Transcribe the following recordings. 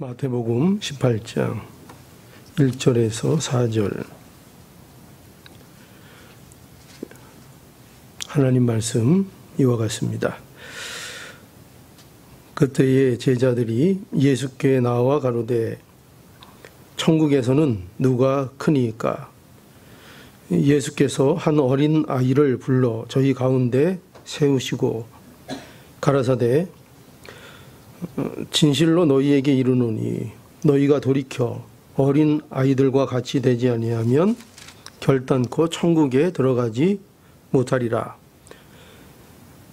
마태복음 18장 1절에서 4절 하나님 말씀 이와 같습니다. 그때에 제자들이 예수께 나와 가로되 천국에서는 누가 크니까? 예수께서 한 어린 아이를 불러 저희 가운데 세우시고 가라사대 진실로 너희에게 이르노니 너희가 돌이켜 어린 아이들과 같이 되지 아니하면 결단코 천국에 들어가지 못하리라.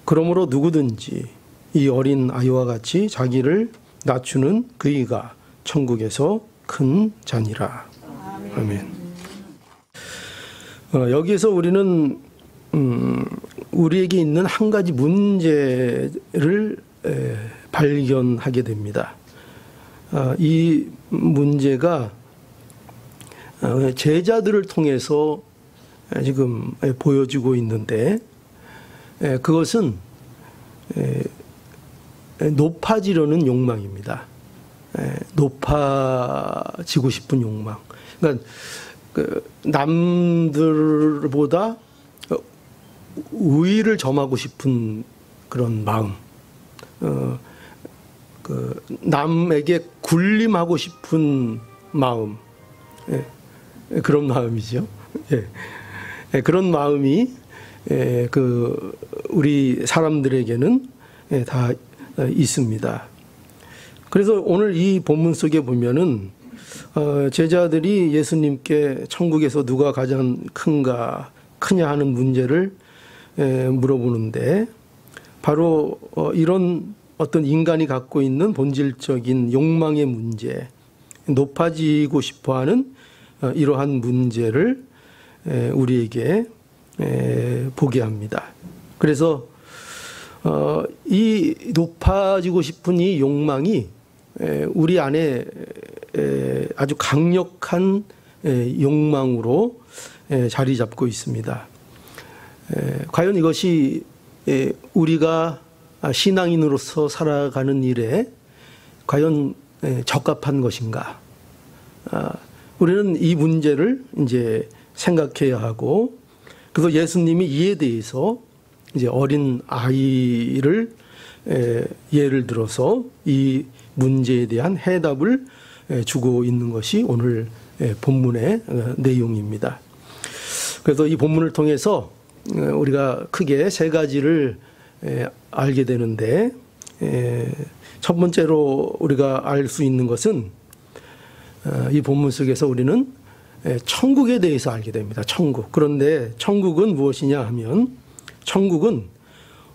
그러므로 누구든지 이 어린 아이와 같이 자기를 낮추는 그이가 천국에서 큰 자니라. 아멘. 여기에서 우리는 우리에게 있는 한 가지 문제를 발견하게 됩니다. 이 문제가 제자들을 통해서 지금 보여지고 있는데 그것은 높아지려는 욕망입니다. 높아지고 싶은 욕망. 그러니까 남들보다 우위를 점하고 싶은 그런 마음. 남에게 군림하고 싶은 마음, 그런 마음이죠. 그런 마음이 우리 사람들에게는 다 있습니다. 그래서 오늘 이 본문 속에 보면은 제자들이 예수님께 천국에서 누가 가장 크냐 하는 문제를 물어보는데 바로 이런 어떤 인간이 갖고 있는 본질적인 욕망의 문제, 높아지고 싶어하는 이러한 문제를 우리에게 보게 합니다. 그래서 이 높아지고 싶은 이 욕망이 우리 안에 아주 강력한 욕망으로 자리 잡고 있습니다. 과연 이것이 우리가 신앙인으로서 살아가는 일에 과연 적합한 것인가? 우리는 이 문제를 이제 생각해야 하고, 그래서 예수님이 이에 대해서 이제 어린 아이를 예를 들어서 이 문제에 대한 해답을 주고 있는 것이 오늘 본문의 내용입니다. 그래서 이 본문을 통해서 우리가 크게 세 가지를 알게 되는데, 첫 번째로 우리가 알 수 있는 것은 이 본문 속에서 우리는 천국에 대해서 알게 됩니다. 천국. 그런데 천국은 무엇이냐 하면 천국은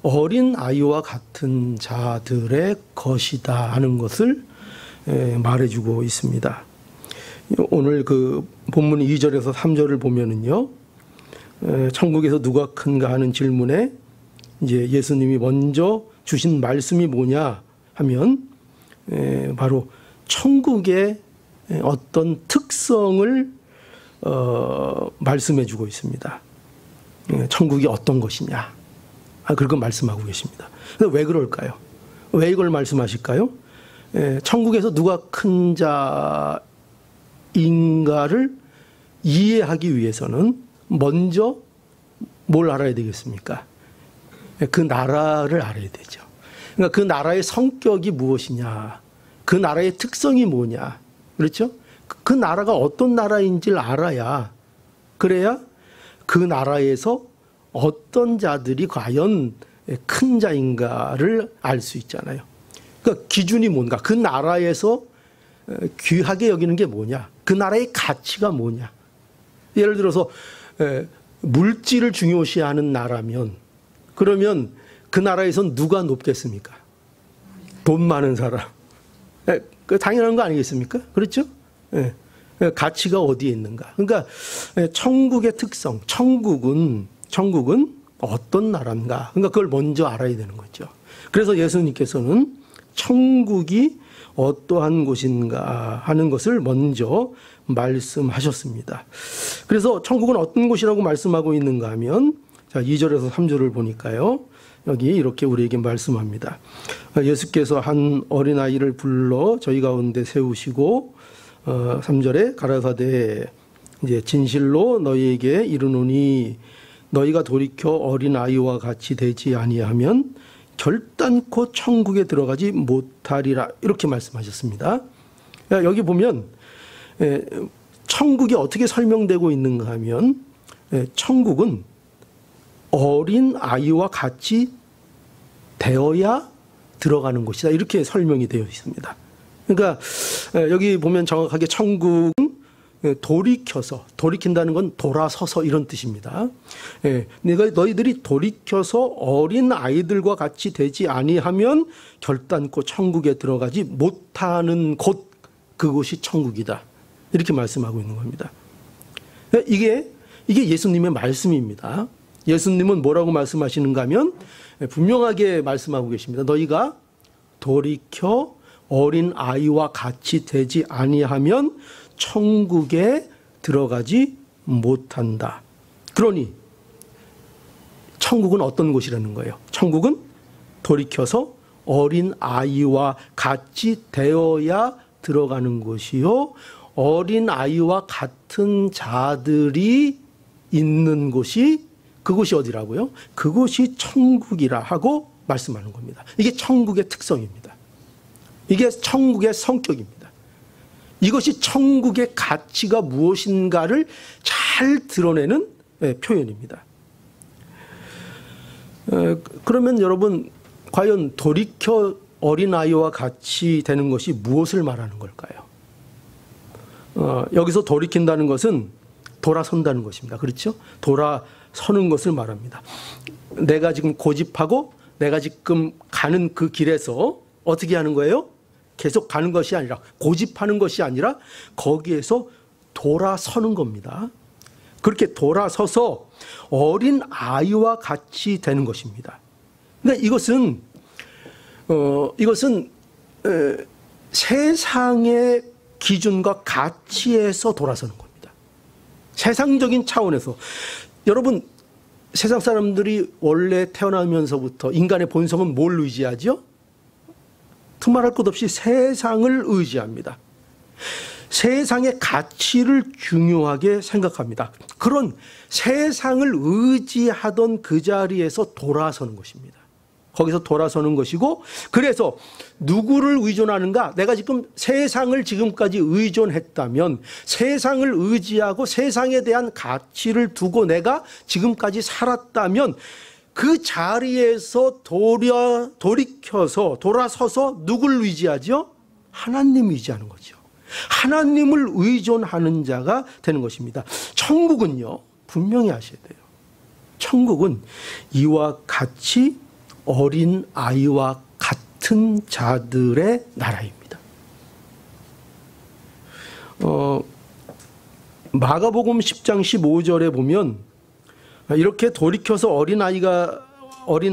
어린 아이와 같은 자들의 것이다 하는 것을 말해주고 있습니다. 오늘 그 본문 2절에서 3절을 보면은요, 천국에서 누가 큰가 하는 질문에 이제 예수님이 먼저 주신 말씀이 뭐냐 하면 바로 천국의 어떤 특성을 말씀해 주고 있습니다. 천국이 어떤 것이냐, 그걸 말씀하고 계십니다. 왜 그럴까요? 왜 이걸 말씀하실까요? 천국에서 누가 큰 자인가를 이해하기 위해서는 먼저 뭘 알아야 되겠습니까? 그 나라를 알아야 되죠. 그러니까 그 나라의 성격이 무엇이냐, 그 나라의 특성이 뭐냐, 그렇죠? 그 나라가 어떤 나라인지를 알아야, 그래야 그 나라에서 어떤 자들이 과연 큰 자인가를 알 수 있잖아요. 그러니까 기준이 뭔가, 그 나라에서 귀하게 여기는 게 뭐냐, 그 나라의 가치가 뭐냐. 예를 들어서 물질을 중요시하는 나라면, 그러면 그 나라에선 누가 높겠습니까? 돈 많은 사람. 그 당연한 거 아니겠습니까? 그렇죠? 가치가 어디에 있는가. 그러니까 천국의 특성, 천국은 어떤 나라인가. 그러니까 그걸 먼저 알아야 되는 거죠. 그래서 예수님께서는 천국이 어떠한 곳인가 하는 것을 먼저 말씀하셨습니다. 그래서 천국은 어떤 곳이라고 말씀하고 있는가 하면, 자, 2절에서 3절을 보니까요. 여기 이렇게 우리에게 말씀합니다. 예수께서 한 어린아이를 불러 저희 가운데 세우시고 3절에 가라사대 이제 진실로 너희에게 이르노니 너희가 돌이켜 어린아이와 같이 되지 아니하면 결단코 천국에 들어가지 못하리라 이렇게 말씀하셨습니다. 여기 보면 천국이 어떻게 설명되고 있는가 하면 천국은 어린 아이와 같이 되어야 들어가는 곳이다 이렇게 설명이 되어 있습니다. 그러니까 여기 보면 정확하게 천국은 돌이켜서, 돌이킨다는 건 돌아서서 이런 뜻입니다. 너희들이 돌이켜서 어린 아이들과 같이 되지 아니하면 결단코 천국에 들어가지 못하는 곳, 그곳이 천국이다 이렇게 말씀하고 있는 겁니다. 이게 예수님의 말씀입니다. 예수님은 뭐라고 말씀하시는가 하면 분명하게 말씀하고 계십니다. 너희가 돌이켜 어린 아이와 같이 되지 아니하면 천국에 들어가지 못한다. 그러니 천국은 어떤 곳이라는 거예요? 천국은 돌이켜서 어린 아이와 같이 되어야 들어가는 곳이요, 어린 아이와 같은 자들이 있는 곳이, 그곳이 어디라고요? 그곳이 천국이라 하고 말씀하는 겁니다. 이게 천국의 특성입니다. 이게 천국의 성격입니다. 이것이 천국의 가치가 무엇인가를 잘 드러내는 표현입니다. 그러면 여러분, 과연 돌이켜 어린아이와 같이 되는 것이 무엇을 말하는 걸까요? 여기서 돌이킨다는 것은 돌아선다는 것입니다. 그렇죠? 돌아서는 것을 말합니다. 내가 지금 고집하고 내가 지금 가는 그 길에서 어떻게 하는 거예요? 계속 가는 것이 아니라, 고집하는 것이 아니라 거기에서 돌아서는 겁니다. 그렇게 돌아서서 어린 아이와 같이 되는 것입니다. 그러니까 이것은 세상의 기준과 가치에서 돌아서는 겁니다. 세상적인 차원에서. 여러분, 세상 사람들이 원래 태어나면서부터 인간의 본성은 뭘 의지하죠? 두말할 것 없이 세상을 의지합니다. 세상의 가치를 중요하게 생각합니다. 그런 세상을 의지하던 그 자리에서 돌아서는 것입니다. 거기서 돌아서는 것이고, 그래서 누구를 의존하는가? 내가 지금 세상을 지금까지 의존했다면, 세상을 의지하고 세상에 대한 가치를 두고 내가 지금까지 살았다면, 그 자리에서 돌이켜서 돌아서서 누굴 의지하죠? 하나님 의지하는 거죠. 하나님을 의존하는 자가 되는 것입니다. 천국은요, 분명히 아셔야 돼요. 천국은 이와 같이 어린 아이와 같은 자들의 나라입니다. 마가복음 10장 15절에 보면 이렇게 돌이켜서 어린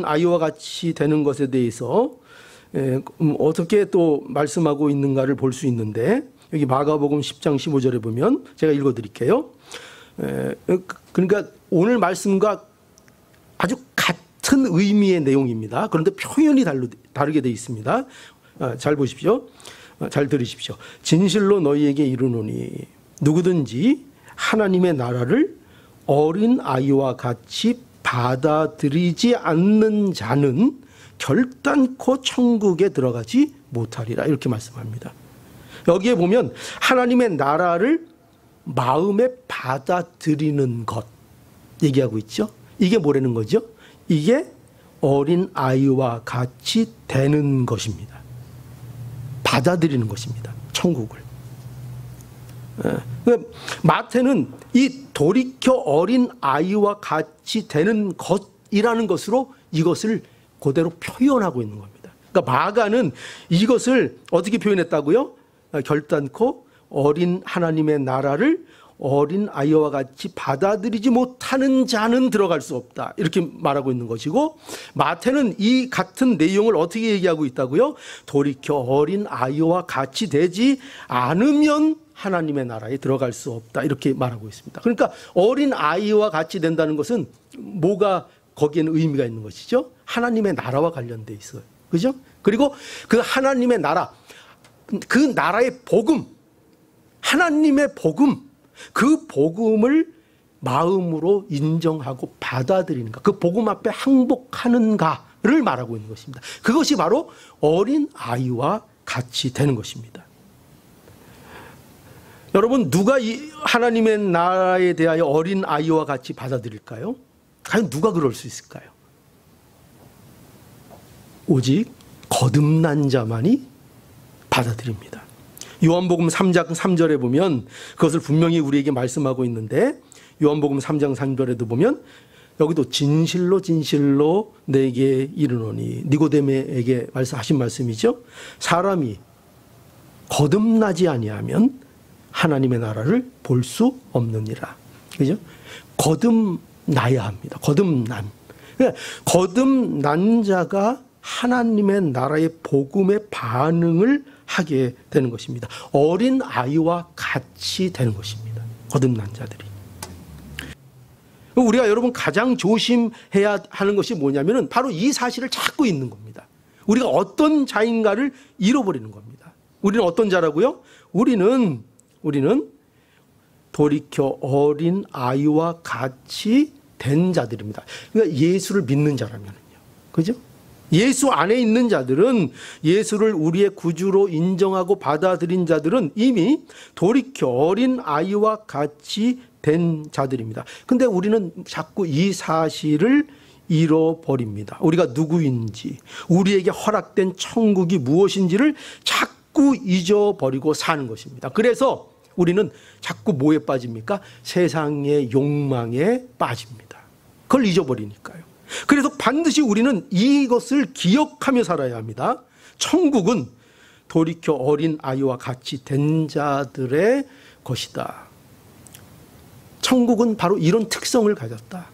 아이와 같이 되는 것에 대해서 어떻게 또 말씀하고 있는가를 볼 수 있는데, 여기 마가복음 10장 15절에 보면 제가 읽어드릴게요. 그러니까 오늘 말씀과 아주 같은 의미의 내용입니다. 그런데 표현이 다르게 되어 있습니다. 잘 보십시오. 잘 들으십시오. 진실로 너희에게 이르노니 누구든지 하나님의 나라를 어린 아이와 같이 받아들이지 않는 자는 결단코 천국에 들어가지 못하리라 이렇게 말씀합니다. 여기에 보면 하나님의 나라를 마음에 받아들이는 것 얘기하고 있죠. 이게 뭐라는 거죠? 이게 어린 아이와 같이 되는 것입니다. 받아들이는 것입니다. 천국을. 마태는 이 돌이켜 어린 아이와 같이 되는 것이라는 것으로 이것을 그대로 표현하고 있는 겁니다. 그러니까 마가는 이것을 어떻게 표현했다고요? 결단코 어린 하나님의 나라를 어린 아이와 같이 받아들이지 못하는 자는 들어갈 수 없다 이렇게 말하고 있는 것이고, 마태는 이 같은 내용을 어떻게 얘기하고 있다고요? 돌이켜 어린 아이와 같이 되지 않으면 하나님의 나라에 들어갈 수 없다 이렇게 말하고 있습니다. 그러니까 어린 아이와 같이 된다는 것은 뭐가 거기에는 의미가 있는 것이죠? 하나님의 나라와 관련돼 있어요. 그죠? 그리고 그 하나님의 나라, 그 나라의 복음, 하나님의 복음, 그 복음을 마음으로 인정하고 받아들이는가, 그 복음 앞에 항복하는가를 말하고 있는 것입니다. 그것이 바로 어린 아이와 같이 되는 것입니다. 여러분, 누가 이 하나님의 나라에 대하여 어린 아이와 같이 받아들일까요? 과연 누가 그럴 수 있을까요? 오직 거듭난 자만이 받아들입니다. 요한복음 3장 3절에 보면 그것을 분명히 우리에게 말씀하고 있는데, 요한복음 3장 3절에도 보면 여기도 진실로 진실로 내게 이르노니, 니고데모에게 하신 말씀이죠. 사람이 거듭나지 아니하면 하나님의 나라를 볼 수 없느니라. 그죠? 거듭나야 합니다. 거듭난 자가 하나님의 나라의 복음의 반응을 하게 되는 것입니다. 어린 아이와 같이 되는 것입니다. 거듭난 자들이. 우리가 여러분 가장 조심해야 하는 것이 뭐냐면은 바로 이 사실을 찾고 있는 겁니다. 우리가 어떤 자인가를 잃어버리는 겁니다. 우리는 어떤 자라고요? 우리는 돌이켜 어린 아이와 같이 된 자들입니다. 그러니까 예수를 믿는 자라면요. 그죠? 예수 안에 있는 자들은, 예수를 우리의 구주로 인정하고 받아들인 자들은 이미 돌이켜 어린 아이와 같이 된 자들입니다. 근데 우리는 자꾸 이 사실을 잃어버립니다. 우리가 누구인지, 우리에게 허락된 천국이 무엇인지를 자꾸 잊어버리고 사는 것입니다. 그래서 우리는 자꾸 뭐에 빠집니까? 세상의 욕망에 빠집니다. 그걸 잊어버리니까요. 그래서 반드시 우리는 이것을 기억하며 살아야 합니다. 천국은 돌이켜 어린 아이와 같이 된 자들의 것이다. 천국은 바로 이런 특성을 가졌다.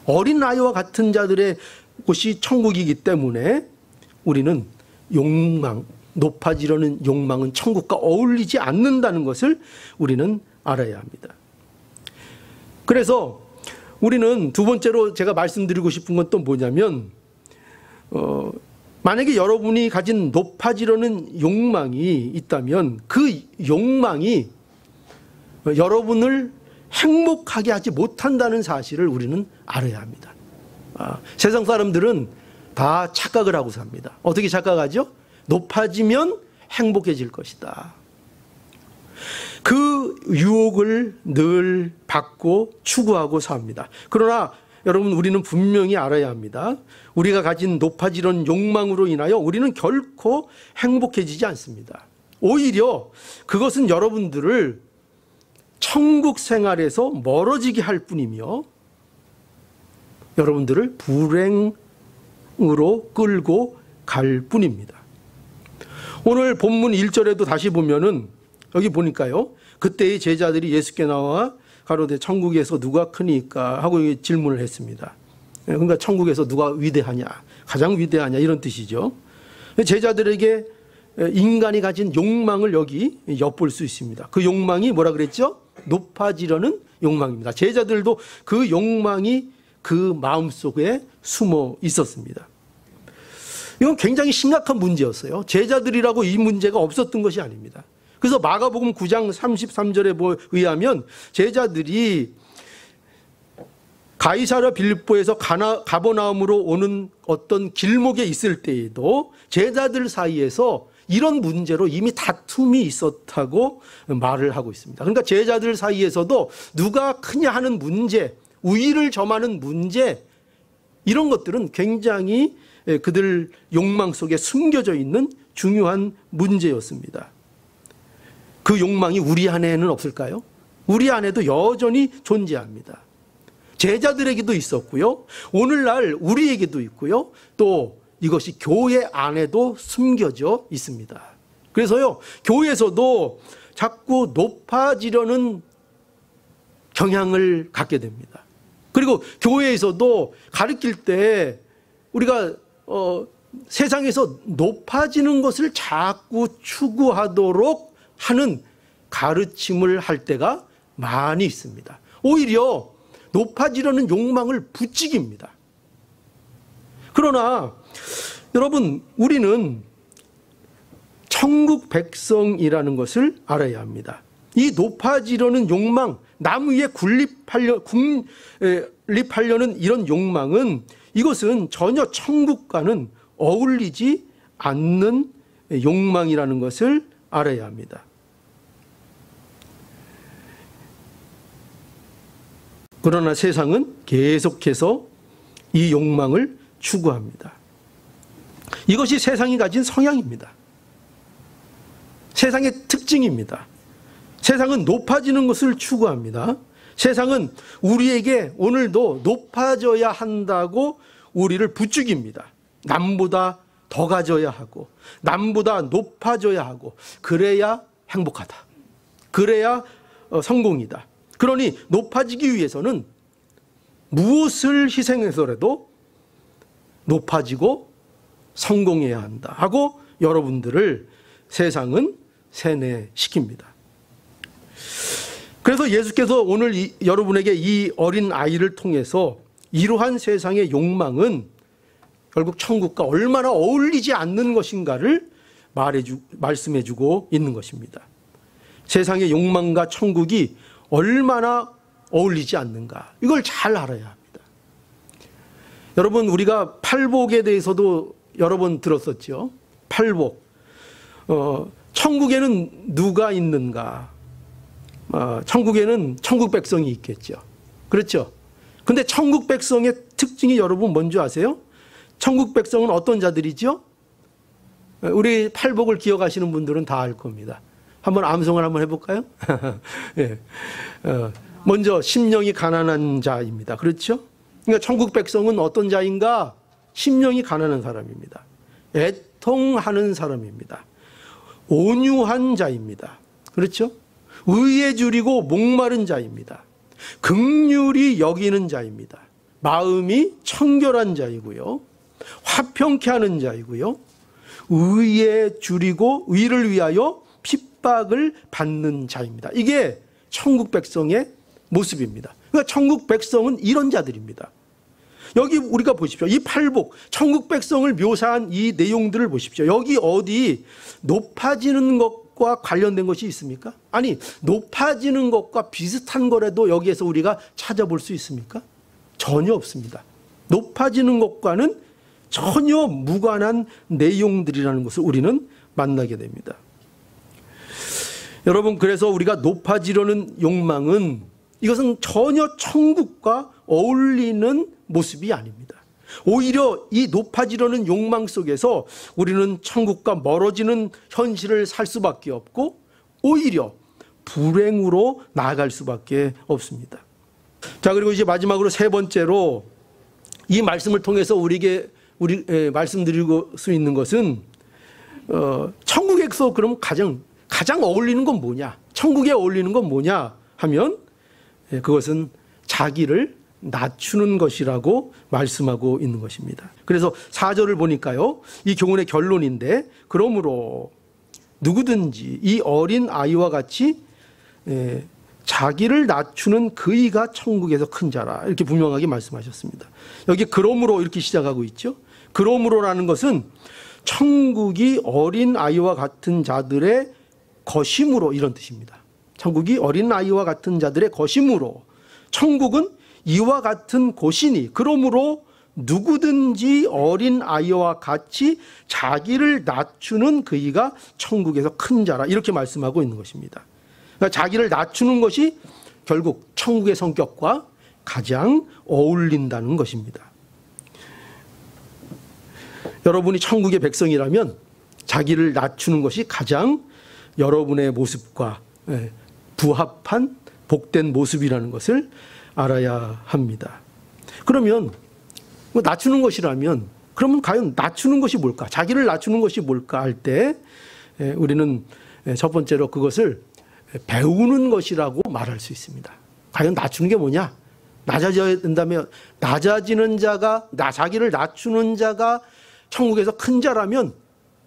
어린 아이와 같은 자들의 곳이 천국이기 때문에 우리는 욕망, 높아지려는 욕망은 천국과 어울리지 않는다는 것을 우리는 알아야 합니다. 그래서 우리는 두 번째로 제가 말씀드리고 싶은 건 또 뭐냐면, 만약에 여러분이 가진 높아지려는 욕망이 있다면 그 욕망이 여러분을 행복하게 하지 못한다는 사실을 우리는 알아야 합니다. 세상 사람들은 다 착각을 하고 삽니다. 어떻게 착각하죠? 높아지면 행복해질 것이다. 그 유혹을 늘 받고 추구하고 삽니다. 그러나 여러분, 우리는 분명히 알아야 합니다. 우리가 가진 높아지는 욕망으로 인하여 우리는 결코 행복해지지 않습니다. 오히려 그것은 여러분들을 천국 생활에서 멀어지게 할 뿐이며 여러분들을 불행으로 끌고 갈 뿐입니다. 오늘 본문 1절에도 다시 보면은 여기 보니까요, 그때의 제자들이 예수께 나와 가로되 천국에서 누가 크니까 하고 질문을 했습니다. 그러니까 천국에서 누가 위대하냐, 가장 위대하냐, 이런 뜻이죠. 제자들에게 인간이 가진 욕망을 여기 엿볼 수 있습니다. 그 욕망이 뭐라 그랬죠? 높아지려는 욕망입니다. 제자들도 그 욕망이 그 마음속에 숨어 있었습니다. 이건 굉장히 심각한 문제였어요. 제자들이라고 이 문제가 없었던 것이 아닙니다. 그래서 마가복음 9장 33절에 의하면 제자들이 가이사랴 빌립보에서 가버나움으로 오는 어떤 길목에 있을 때에도 제자들 사이에서 이런 문제로 이미 다툼이 있었다고 말을 하고 있습니다. 그러니까 제자들 사이에서도 누가 크냐 하는 문제, 우위를 점하는 문제, 이런 것들은 굉장히 그들 욕망 속에 숨겨져 있는 중요한 문제였습니다. 그 욕망이 우리 안에는 없을까요? 우리 안에도 여전히 존재합니다. 제자들에게도 있었고요, 오늘날 우리에게도 있고요, 또 이것이 교회 안에도 숨겨져 있습니다. 그래서요, 교회에서도 자꾸 높아지려는 경향을 갖게 됩니다. 그리고 교회에서도 가르칠 때 우리가 세상에서 높아지는 것을 자꾸 추구하도록 하는 가르침을 할 때가 많이 있습니다. 오히려 높아지려는 욕망을 부추깁니다. 그러나 여러분, 우리는 천국 백성이라는 것을 알아야 합니다. 이 높아지려는 욕망, 남 위에 군립하려는 이런 욕망은, 이것은 전혀 천국과는 어울리지 않는 욕망이라는 것을 알아야 합니다. 그러나 세상은 계속해서 이 욕망을 추구합니다. 이것이 세상이 가진 성향입니다. 세상의 특징입니다. 세상은 높아지는 것을 추구합니다. 세상은 우리에게 오늘도 높아져야 한다고 우리를 부추깁니다. 남보다 더 가져야 하고, 남보다 높아져야 하고, 그래야 행복하다. 그래야 성공이다. 그러니 높아지기 위해서는 무엇을 희생해서라도 높아지고 성공해야 한다 하고 여러분들을 세상은 세뇌시킵니다. 그래서 예수께서 오늘 여러분에게 이 어린 아이를 통해서 이러한 세상의 욕망은 결국 천국과 얼마나 어울리지 않는 것인가를 말씀해주고 있는 것입니다. 세상의 욕망과 천국이 얼마나 어울리지 않는가, 이걸 잘 알아야 합니다. 여러분, 우리가 팔복에 대해서도 여러 번 들었었죠. 팔복. 천국에는 누가 있는가? 천국에는 천국 백성이 있겠죠. 그렇죠? 근데 천국 백성의 특징이 여러분 뭔지 아세요? 천국 백성은 어떤 자들이죠? 우리 팔복을 기억하시는 분들은 다 알 겁니다. 한번 암송을 한번 해볼까요? 예. 먼저 심령이 가난한 자입니다. 그렇죠? 그러니까 천국 백성은 어떤 자인가? 심령이 가난한 사람입니다. 애통하는 사람입니다. 온유한 자입니다. 그렇죠? 의에 줄이고 목마른 자입니다. 긍휼히 여기는 자입니다. 마음이 청결한 자이고요. 화평케 하는 자이고요. 의에 줄이고 의를 위하여 핍박을 받는 자입니다. 이게 천국 백성의 모습입니다. 그러니까 천국 백성은 이런 자들입니다. 여기 우리가 보십시오. 이 팔복, 천국 백성을 묘사한 이 내용들을 보십시오. 여기 어디 높아지는 것과 관련된 것이 있습니까? 아니, 높아지는 것과 비슷한 거라도 여기에서 우리가 찾아볼 수 있습니까? 전혀 없습니다. 높아지는 것과는 전혀 무관한 내용들이라는 것을 우리는 만나게 됩니다. 여러분, 그래서 우리가 높아지려는 욕망은, 이것은 전혀 천국과 어울리는 모습이 아닙니다. 오히려 이 높아지려는 욕망 속에서 우리는 천국과 멀어지는 현실을 살 수밖에 없고, 오히려 불행으로 나아갈 수밖에 없습니다. 자, 그리고 이제 마지막으로 세 번째로 이 말씀을 통해서 우리 말씀드리고 수 있는 것은, 천국에서 그럼 가장 어울리는 건 뭐냐? 천국에 어울리는 건 뭐냐 하면, 그것은 자기를 낮추는 것이라고 말씀하고 있는 것입니다. 그래서 4절을 보니까요, 이 교훈의 결론인데, 그러므로 누구든지 이 어린 아이와 같이 자기를 낮추는 그이가 천국에서 큰 자라, 이렇게 분명하게 말씀하셨습니다. 여기 그러므로 이렇게 시작하고 있죠. 그러므로라는 것은 천국이 어린 아이와 같은 자들의 것이므로, 이런 뜻입니다. 천국이 어린 아이와 같은 자들의 것이므로, 천국은 이와 같은 곳이니, 그러므로 누구든지 어린 아이와 같이 자기를 낮추는 그이가 천국에서 큰 자라, 이렇게 말씀하고 있는 것입니다. 그러니까 자기를 낮추는 것이 결국 천국의 성격과 가장 어울린다는 것입니다. 여러분이 천국의 백성이라면 자기를 낮추는 것이 가장 여러분의 모습과 부합한 복된 모습이라는 것을 알아야 합니다. 그러면 낮추는 것이라면, 그러면 과연 낮추는 것이 뭘까? 자기를 낮추는 것이 뭘까 할 때 우리는 첫 번째로 그것을 배우는 것이라고 말할 수 있습니다. 과연 낮추는 게 뭐냐? 낮아져야 된다면, 낮아지는 자가, 자기를 낮추는 자가 천국에서 큰 자라면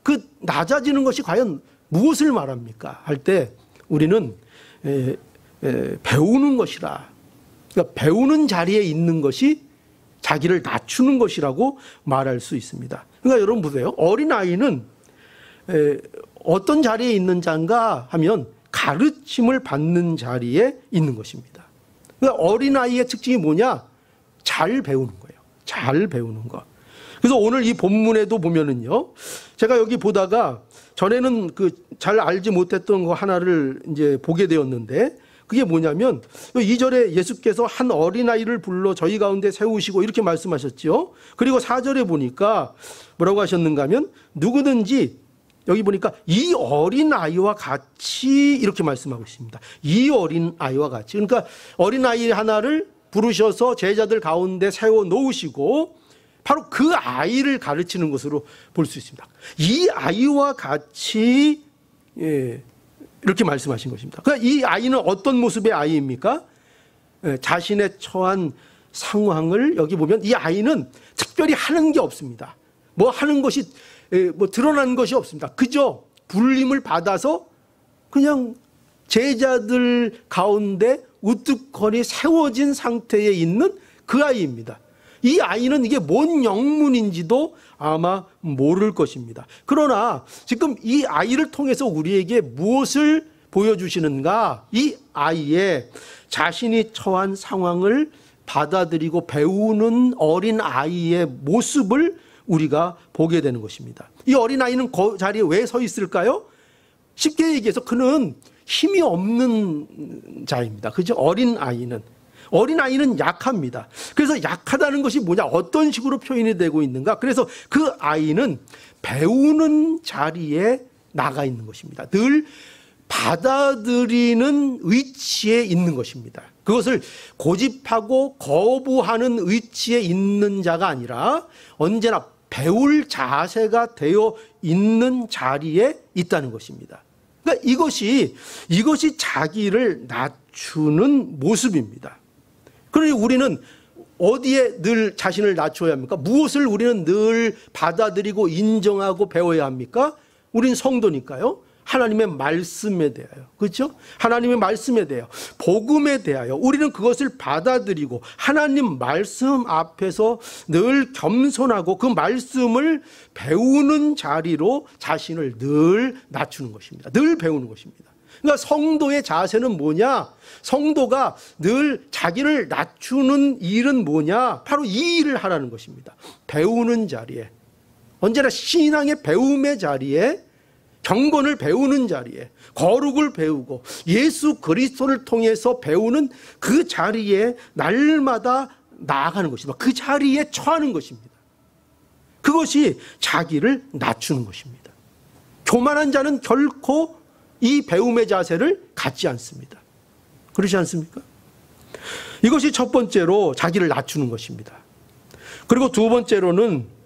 그 낮아지는 것이 과연 무엇을 말합니까? 할 때 우리는 배우는 것이라, 그러니까 배우는 자리에 있는 것이 자기를 낮추는 것이라고 말할 수 있습니다. 그러니까 여러분 보세요. 어린아이는 어떤 자리에 있는 자인가 하면 가르침을 받는 자리에 있는 것입니다. 그러니까 어린아이의 특징이 뭐냐? 잘 배우는 거예요. 잘 배우는 거. 그래서 오늘 이 본문에도 보면은요, 제가 여기 보다가 전에는 잘 알지 못했던 거 하나를 이제 보게 되었는데, 그게 뭐냐면 2절에 예수께서 한 어린아이를 불러 저희 가운데 세우시고 이렇게 말씀하셨죠. 그리고 4절에 보니까 뭐라고 하셨는가 하면 누구든지, 여기 보니까 이 어린아이와 같이 이렇게 말씀하고 있습니다. 이 어린아이와 같이. 그러니까 어린아이 하나를 부르셔서 제자들 가운데 세워 놓으시고 바로 그 아이를 가르치는 것으로 볼 수 있습니다. 이 아이와 같이 이렇게 말씀하신 것입니다. 그러니까 이 아이는 어떤 모습의 아이입니까? 자신의 처한 상황을 여기 보면 이 아이는 특별히 하는 게 없습니다. 뭐 하는 것이 드러난 것이 없습니다. 그저 불림을 받아서 그냥 제자들 가운데 우뚝거리 세워진 상태에 있는 그 아이입니다. 이 아이는 이게 뭔 영문인지도 아마 모를 것입니다. 그러나 지금 이 아이를 통해서 우리에게 무엇을 보여주시는가? 이 아이의 자신이 처한 상황을 받아들이고 배우는 어린 아이의 모습을 우리가 보게 되는 것입니다. 이 어린 아이는 그 자리에 왜 서 있을까요? 쉽게 얘기해서 그는 힘이 없는 자입니다. 그죠? 어린 아이는 약합니다. 그래서 약하다는 것이 뭐냐? 어떤 식으로 표현이 되고 있는가? 그래서 그 아이는 배우는 자리에 나가 있는 것입니다. 늘 받아들이는 위치에 있는 것입니다. 그것을 고집하고 거부하는 위치에 있는 자가 아니라 언제나 배울 자세가 되어 있는 자리에 있다는 것입니다. 그러니까 이것이 자기를 낮추는 모습입니다. 그러니 우리는 어디에 늘 자신을 낮춰야 합니까? 무엇을 우리는 늘 받아들이고 인정하고 배워야 합니까? 우린 성도니까요. 하나님의 말씀에 대하여, 그렇죠? 하나님의 말씀에 대하여, 복음에 대하여 우리는 그것을 받아들이고 하나님 말씀 앞에서 늘 겸손하고 그 말씀을 배우는 자리로 자신을 늘 낮추는 것입니다. 늘 배우는 것입니다. 그러니까 성도의 자세는 뭐냐? 성도가 늘 자기를 낮추는 일은 뭐냐? 바로 이 일을 하라는 것입니다. 배우는 자리에, 언제나 신앙의 배움의 자리에, 경건을 배우는 자리에, 거룩을 배우고 예수 그리스도를 통해서 배우는 그 자리에 날마다 나아가는 것입니다. 그 자리에 처하는 것입니다. 그것이 자기를 낮추는 것입니다. 교만한 자는 결코 이 배움의 자세를 갖지 않습니다. 그렇지 않습니까? 이것이 첫 번째로 자기를 낮추는 것입니다. 그리고 두 번째로는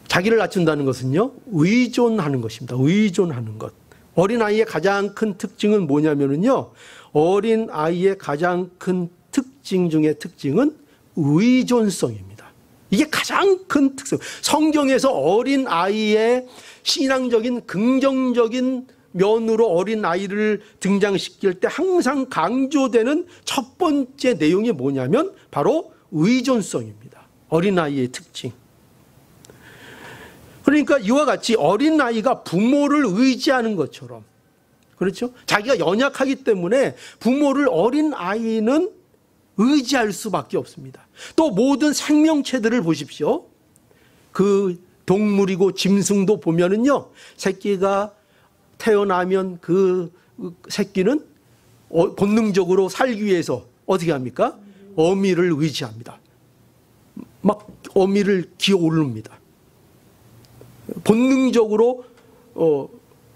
자기를 낮춘다는 것은요, 의존하는 것입니다. 의존하는 것. 어린아이의 가장 큰 특징은 뭐냐면요, 어린아이의 가장 큰 특징 중에 특징은 의존성입니다. 이게 가장 큰 특성. 성경에서 어린아이의 신앙적인 긍정적인 면으로 어린아이를 등장시킬 때 항상 강조되는 첫 번째 내용이 뭐냐면 바로 의존성입니다. 어린아이의 특징. 그러니까 이와 같이 어린아이가 부모를 의지하는 것처럼, 그렇죠? 자기가 연약하기 때문에 부모를 어린아이는 의지할 수밖에 없습니다. 또 모든 생명체들을 보십시오. 그 동물이고 짐승도 보면은요, 새끼가 태어나면 그 새끼는 본능적으로 살기 위해서 어떻게 합니까? 어미를 의지합니다. 막 어미를 기어 오릅니다. 본능적으로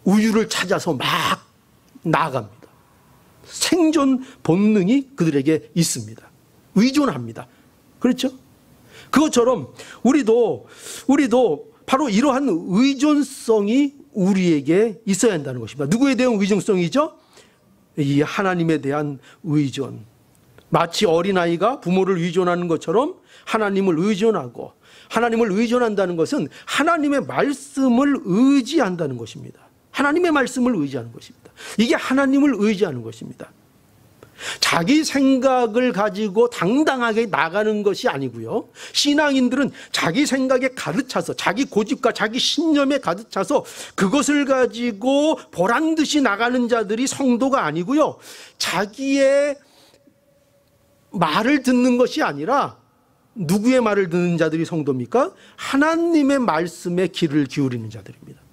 우유를 찾아서 막 나아갑니다. 생존 본능이 그들에게 있습니다. 의존합니다. 그렇죠? 그것처럼 우리도 바로 이러한 의존성이 우리에게 있어야 한다는 것입니다. 누구에 대한 의존성이죠? 이 하나님에 대한 의존. 마치 어린아이가 부모를 의존하는 것처럼 하나님을 의존하고, 하나님을 의존한다는 것은 하나님의 말씀을 의지한다는 것입니다. 하나님의 말씀을 의지하는 것입니다. 이게 하나님을 의지하는 것입니다. 자기 생각을 가지고 당당하게 나가는 것이 아니고요. 신앙인들은 자기 생각에 가득 차서 자기 고집과 자기 신념에 가득 차서 그것을 가지고 보란듯이 나가는 자들이 성도가 아니고요. 자기의 말을 듣는 것이 아니라 누구의 말을 듣는 자들이 성도입니까? 하나님의 말씀에 귀를 기울이는 자들입니다.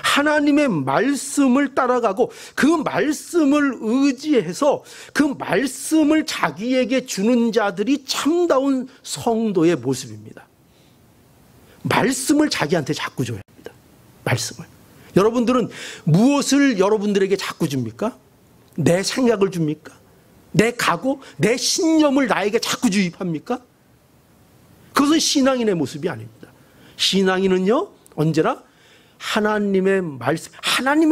하나님의 말씀을 따라가고 그 말씀을 의지해서 그 말씀을 자기에게 주는 자들이 참다운 성도의 모습입니다. 말씀을 자기한테 자꾸 줘야 합니다. 말씀을. 여러분들은 무엇을 여러분들에게 자꾸 줍니까? 내 생각을 줍니까? 내 각오, 내 신념을 나에게 자꾸 주입합니까? 그것은 신앙인의 모습이 아닙니다. 신앙인은요, 언제나 하나님의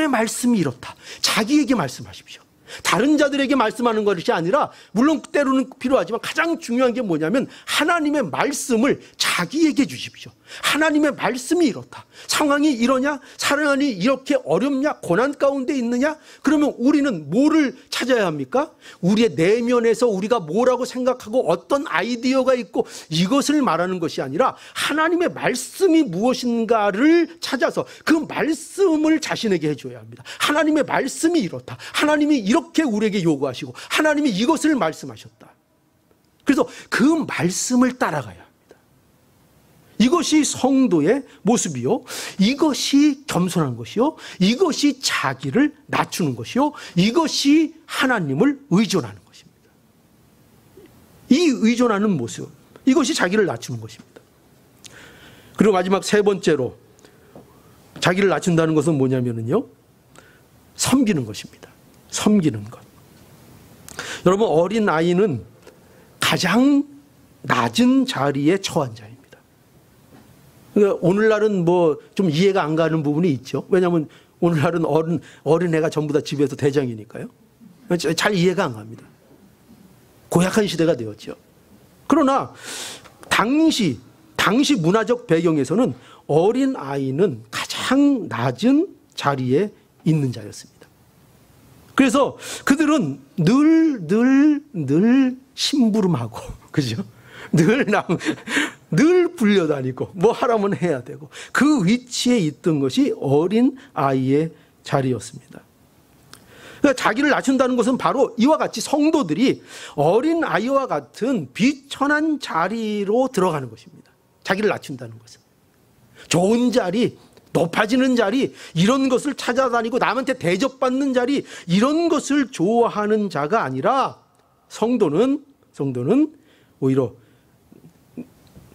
말씀이 이렇다. 자기에게 말씀하십시오. 다른 자들에게 말씀하는 것이 아니라, 물론 때로는 필요하지만 가장 중요한 게 뭐냐면 하나님의 말씀을 자기에게 주십시오. 하나님의 말씀이 이렇다. 상황이 이러냐? 사랑하니 이렇게 어렵냐? 고난 가운데 있느냐? 그러면 우리는 뭐를 찾아야 합니까? 우리의 내면에서 우리가 뭐라고 생각하고 어떤 아이디어가 있고 이것을 말하는 것이 아니라 하나님의 말씀이 무엇인가를 찾아서 그 말씀을 자신에게 해줘야 합니다. 하나님의 말씀이 이렇다. 하나님이 이렇게 우리에게 요구하시고 하나님이 이것을 말씀하셨다. 그래서 그 말씀을 따라가야 합니다. 이것이 성도의 모습이요. 이것이 겸손한 것이요. 이것이 자기를 낮추는 것이요. 이것이 하나님을 의존하는 것입니다. 이 의존하는 모습, 이것이 자기를 낮추는 것입니다. 그리고 마지막 세 번째로 자기를 낮춘다는 것은 뭐냐면요, 섬기는 것입니다. 섬기는 것. 여러분, 어린 아이는 가장 낮은 자리에 처한 자입니다. 그러니까 오늘날은 뭐 좀 이해가 안 가는 부분이 있죠. 왜냐하면 오늘날은 어린애가 전부 다 집에서 대장이니까요. 잘 이해가 안 갑니다. 고약한 시대가 되었죠. 그러나 당시 문화적 배경에서는 어린 아이는 가장 낮은 자리에 있는 자였습니다. 그래서 그들은 늘 심부름하고, 그죠? 늘 불려다니고 뭐 하라면 해야 되고, 그 위치에 있던 것이 어린 아이의 자리였습니다. 그러니까 자기를 낮춘다는 것은 바로 이와 같이 성도들이 어린 아이와 같은 비천한 자리로 들어가는 것입니다. 자기를 낮춘다는 것은 좋은 자리, 높아지는 자리, 이런 것을 찾아다니고 남한테 대접받는 자리, 이런 것을 좋아하는 자가 아니라 성도는 오히려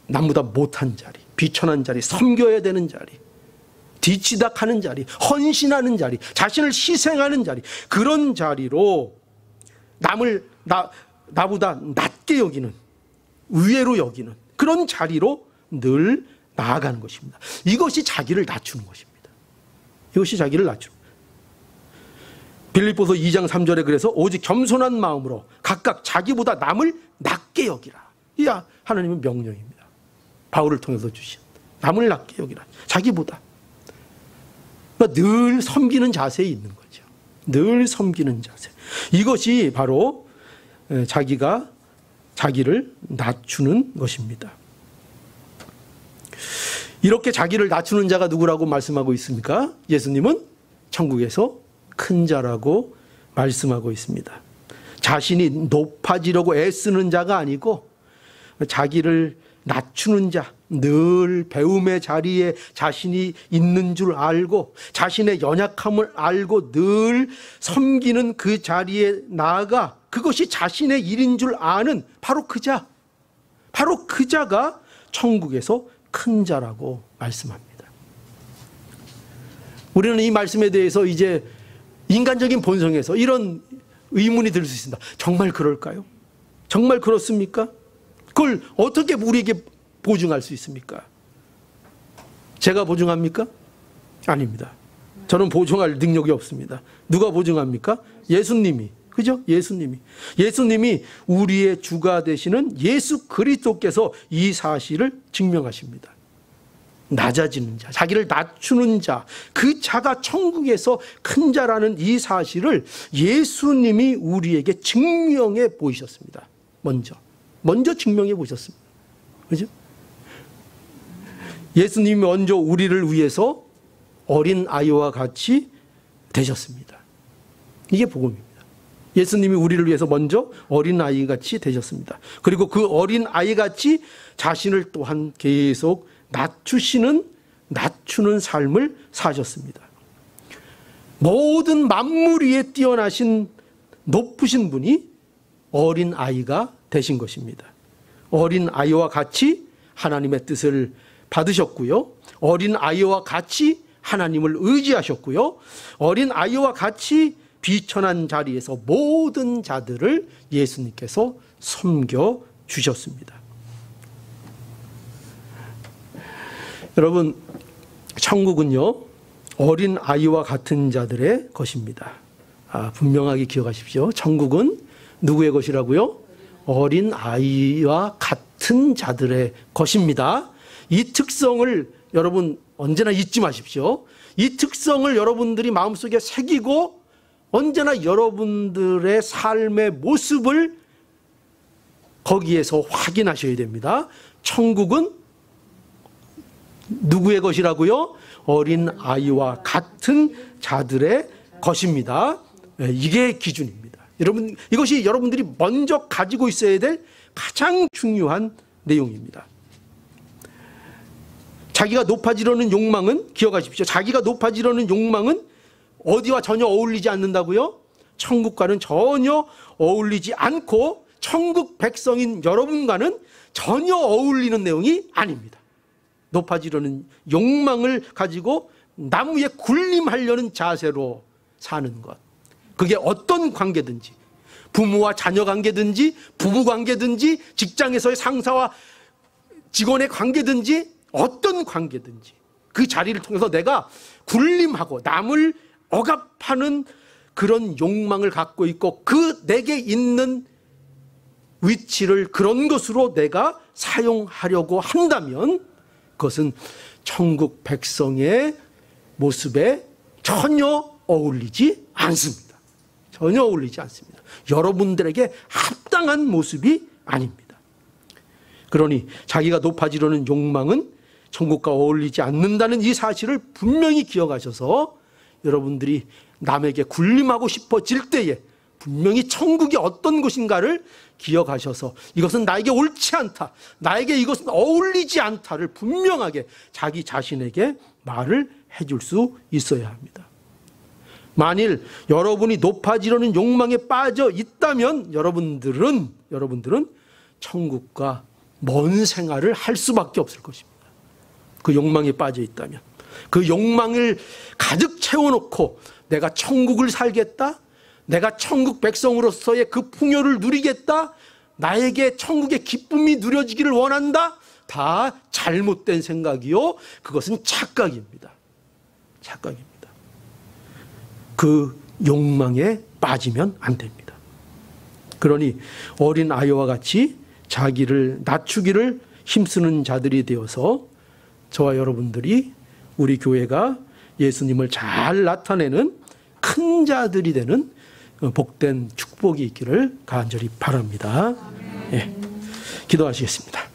남보다 못한 자리, 비천한 자리, 섬겨야 되는 자리, 뒤치닥하는 자리, 헌신하는 자리, 자신을 희생하는 자리, 그런 자리로 나보다 낮게 여기는, 위외로 여기는 그런 자리로 늘 나아가는 것입니다. 이것이 자기를 낮추는 것입니다. 이것이 자기를 낮추는 것입니다. 빌립보서 2장 3절에 그래서 오직 겸손한 마음으로 각각 자기보다 남을 낮게 여기라. 이 하나님의 명령입니다. 바울을 통해서 주신 남을 낮게 여기라. 자기보다. 그러니까 늘 섬기는 자세에 있는 거죠. 늘 섬기는 자세. 이것이 바로 자기를 낮추는 것입니다. 이렇게 자기를 낮추는 자가 누구라고 말씀하고 있습니까? 예수님은 천국에서 큰 자라고 말씀하고 있습니다. 자신이 높아지려고 애쓰는 자가 아니고 자기를 낮추는 자, 늘 배움의 자리에 자신이 있는 줄 알고 자신의 연약함을 알고 늘 섬기는 그 자리에 나아가 그것이 자신의 일인 줄 아는 바로 그 자가 천국에서 큰 자라고 말씀합니다. 우리는 이 말씀에 대해서 이제 인간적인 본성에서 이런 의문이 들 수 있습니다. 정말 그럴까요? 정말 그렇습니까? 그걸 어떻게 우리에게 보증할 수 있습니까? 제가 보증합니까? 아닙니다. 저는 보증할 능력이 없습니다. 누가 보증합니까? 예수님이. 그죠? 예수님이 우리의 주가 되시는 예수 그리스도께서 이 사실을 증명하십니다. 낮아지는 자, 자기를 낮추는 자, 그 자가 천국에서 큰 자라는 이 사실을 예수님이 우리에게 증명해 보이셨습니다. 먼저 증명해 보셨습니다. 그죠? 예수님이 먼저 우리를 위해서 어린 아이와 같이 되셨습니다. 이게 복음입니다. 예수님이 우리를 위해서 먼저 어린 아이 같이 되셨습니다. 그리고 그 어린 아이 같이 자신을 또한 계속 낮추는 삶을 사셨습니다. 모든 만물 위에 뛰어나신 높으신 분이 어린 아이가 되신 것입니다. 어린 아이와 같이 하나님의 뜻을 받으셨고요. 어린 아이와 같이 하나님을 의지하셨고요. 어린 아이와 같이 비천한 자리에서 모든 자들을 예수님께서 섬겨 주셨습니다. 여러분, 천국은요, 어린 아이와 같은 자들의 것입니다. 분명하게 기억하십시오. 천국은 누구의 것이라고요? 어린 아이와 같은 자들의 것입니다. 이 특성을 여러분 언제나 잊지 마십시오. 이 특성을 여러분들이 마음속에 새기고 언제나 여러분들의 삶의 모습을 거기에서 확인하셔야 됩니다. 천국은 누구의 것이라고요? 어린 아이와 같은 자들의 것입니다. 이게 기준입니다. 여러분, 이것이 여러분들이 먼저 가지고 있어야 될 가장 중요한 내용입니다. 자기가 높아지려는 욕망은, 기억하십시오. 자기가 높아지려는 욕망은 어디와 전혀 어울리지 않는다고요? 천국과는 전혀 어울리지 않고 천국 백성인 여러분과는 전혀 어울리는 내용이 아닙니다. 높아지려는 욕망을 가지고 나무에 군림하려는 자세로 사는 것, 그게 어떤 관계든지, 부모와 자녀 관계든지, 부부 관계든지, 직장에서의 상사와 직원의 관계든지, 어떤 관계든지 그 자리를 통해서 내가 군림하고 남을 억압하는 그런 욕망을 갖고 있고, 그 내게 있는 위치를 그런 것으로 내가 사용하려고 한다면 그것은 천국 백성의 모습에 전혀 어울리지 않습니다. 전혀 어울리지 않습니다. 여러분들에게 합당한 모습이 아닙니다. 그러니 자기가 높아지려는 욕망은 천국과 어울리지 않는다는 이 사실을 분명히 기억하셔서 여러분들이 남에게 군림하고 싶어질 때에 분명히 천국이 어떤 곳인가를 기억하셔서 이것은 나에게 옳지 않다, 나에게 이것은 어울리지 않다를 분명하게 자기 자신에게 말을 해줄 수 있어야 합니다. 만일 여러분이 높아지려는 욕망에 빠져 있다면 여러분들은 천국과 먼 생활을 할 수밖에 없을 것입니다. 그 욕망에 빠져 있다면, 그 욕망을 가득 채워놓고 내가 천국을 살겠다, 내가 천국 백성으로서의 그 풍요를 누리겠다, 나에게 천국의 기쁨이 누려지기를 원한다, 다 잘못된 생각이요, 그것은 착각입니다. 착각입니다. 그 욕망에 빠지면 안 됩니다. 그러니 어린 아이와 같이 자기를 낮추기를 힘쓰는 자들이 되어서 저와 여러분들이, 우리 교회가 예수님을 잘 나타내는 큰 자들이 되는 복된 축복이 있기를 간절히 바랍니다. 예, 기도하시겠습니다.